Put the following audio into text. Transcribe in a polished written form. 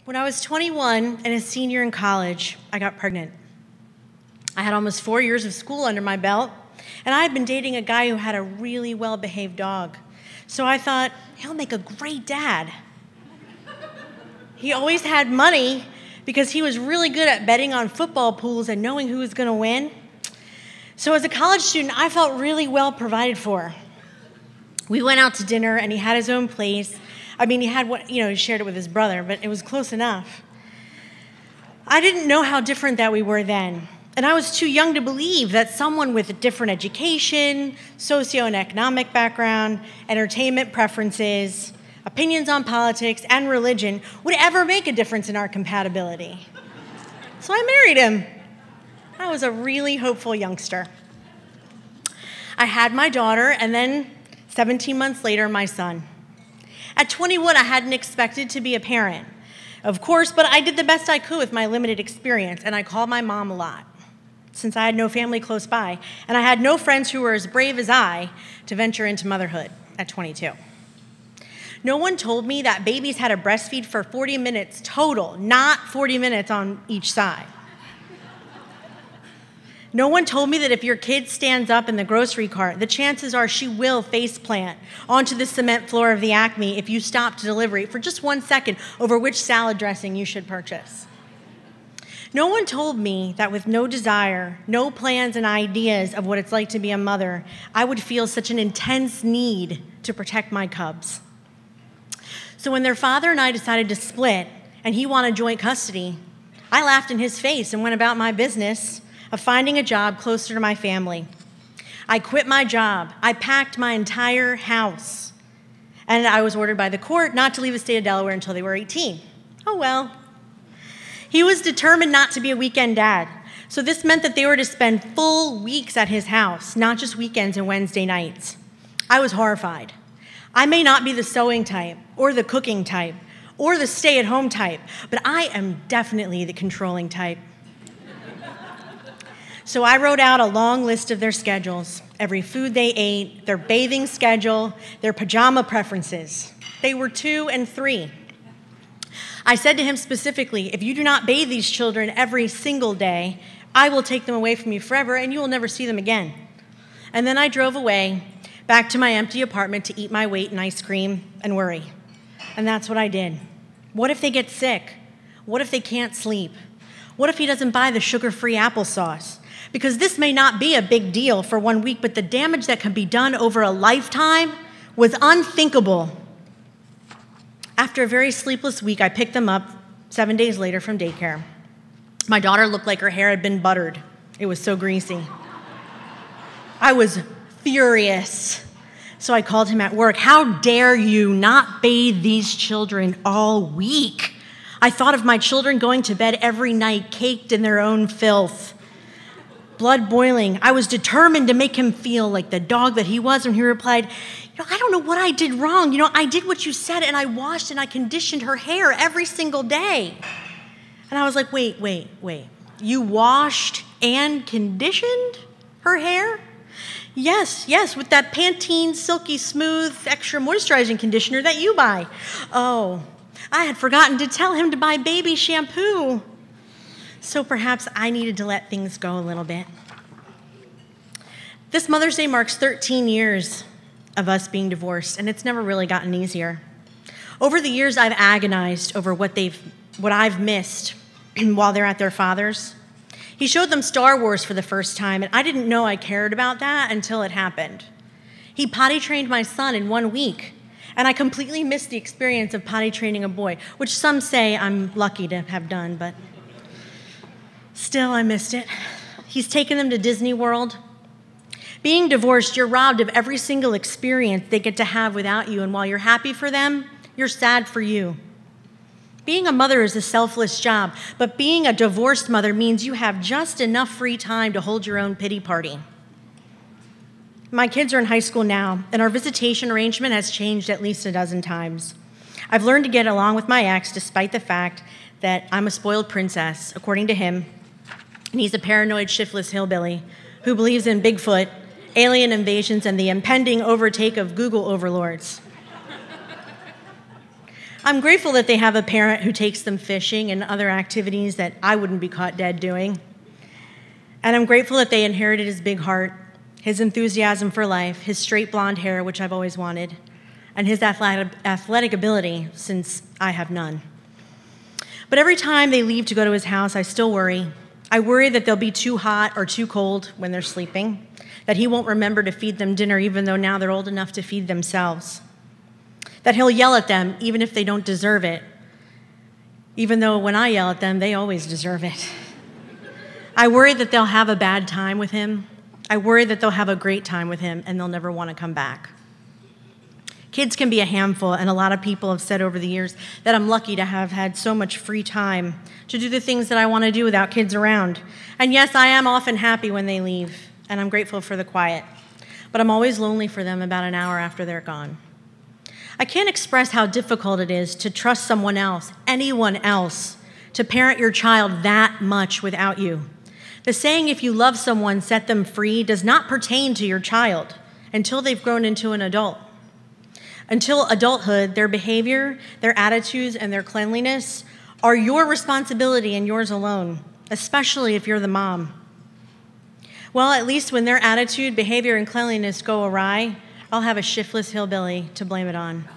When I was 21 and a senior in college, I got pregnant. I had almost 4 years of school under my belt, and I had been dating a guy who had a really well-behaved dog. So I thought, he'll make a great dad. He always had money because he was really good at betting on football pools and knowing who was going to win. So as a college student, I felt really well provided for. We went out to dinner, and he had his own place. I mean, he shared it with his brother, but it was close enough. I didn't know how different that we were then, and I was too young to believe that someone with a different education, socioeconomic background, entertainment preferences, opinions on politics, and religion would ever make a difference in our compatibility. So I married him. I was a really hopeful youngster. I had my daughter, and then 17 months later, my son. At 21, I hadn't expected to be a parent, of course, but I did the best I could with my limited experience, and I called my mom a lot, since I had no family close by, and I had no friends who were as brave as I to venture into motherhood at 22. No one told me that babies had to breastfeed for 40 minutes total, not 40 minutes on each side. No one told me that if your kid stands up in the grocery cart, the chances are she will faceplant onto the cement floor of the Acme if you stop to deliberate for just 1 second over which salad dressing you should purchase. No one told me that with no desire, no plans and ideas of what it's like to be a mother, I would feel such an intense need to protect my cubs. So when their father and I decided to split and he wanted joint custody, I laughed in his face and went about my business of finding a job closer to my family. I quit my job. I packed my entire house. And I was ordered by the court not to leave the state of Delaware until they were 18. Oh well. He was determined not to be a weekend dad. So this meant that they were to spend full weeks at his house, not just weekends and Wednesday nights. I was horrified. I may not be the sewing type, or the cooking type, or the stay-at-home type, but I am definitely the controlling type. So I wrote out a long list of their schedules, every food they ate, their bathing schedule, their pajama preferences. They were 2 and 3. I said to him specifically, if you do not bathe these children every single day, I will take them away from you forever and you will never see them again. And then I drove away back to my empty apartment to eat my weight in ice cream and worry. And that's what I did. What if they get sick? What if they can't sleep? What if he doesn't buy the sugar-free applesauce? Because this may not be a big deal for 1 week, but the damage that can be done over a lifetime was unthinkable. After a very sleepless week, I picked them up 7 days later from daycare. My daughter looked like her hair had been buttered. It was so greasy. I was furious. So I called him at work. How dare you not bathe these children all week? I thought of my children going to bed every night caked in their own filth. Blood boiling. I was determined to make him feel like the dog that he was when he replied, I don't know what I did wrong. I did what you said, and I washed and I conditioned her hair every single day. And I was like, wait. You washed and conditioned her hair? Yes, with that Pantene Silky Smooth Extra Moisturizing Conditioner that you buy. Oh, I had forgotten to tell him to buy baby shampoo. So perhaps I needed to let things go a little bit. This Mother's Day marks 13 years of us being divorced, and it's never really gotten easier. Over the years, I've agonized over what I've missed while they're at their father's. He showed them Star Wars for the first time, and I didn't know I cared about that until it happened. He potty trained my son in 1 week, and I completely missed the experience of potty training a boy, which some say I'm lucky to have done, but still, I missed it. He's taken them to Disney World. Being divorced, you're robbed of every single experience they get to have without you, and while you're happy for them, you're sad for you. Being a mother is a selfless job, but being a divorced mother means you have just enough free time to hold your own pity party. My kids are in high school now, and our visitation arrangement has changed at least a dozen times. I've learned to get along with my ex despite the fact that I'm a spoiled princess, according to him, and he's a paranoid, shiftless hillbilly who believes in Bigfoot, alien invasions, and the impending overtake of Google overlords. I'm grateful that they have a parent who takes them fishing and other activities that I wouldn't be caught dead doing. And I'm grateful that they inherited his big heart, his enthusiasm for life, his straight blonde hair, which I've always wanted, and his athletic ability, since I have none. But every time they leave to go to his house, I still worry. I worry that they'll be too hot or too cold when they're sleeping, that he won't remember to feed them dinner even though now they're old enough to feed themselves, that he'll yell at them even if they don't deserve it, even though when I yell at them, they always deserve it. I worry that they'll have a bad time with him. I worry that they'll have a great time with him and they'll never want to come back. Kids can be a handful, and a lot of people have said over the years that I'm lucky to have had so much free time to do the things that I want to do without kids around. And yes, I am often happy when they leave, and I'm grateful for the quiet. But I'm always lonely for them about an hour after they're gone. I can't express how difficult it is to trust someone else, anyone else, to parent your child that much without you. The saying, if you love someone, set them free, does not pertain to your child until they've grown into an adult. Until adulthood, their behavior, their attitudes, and their cleanliness are your responsibility and yours alone, especially if you're the mom. Well, at least when their attitude, behavior, and cleanliness go awry, I'll have a shiftless hillbilly to blame it on.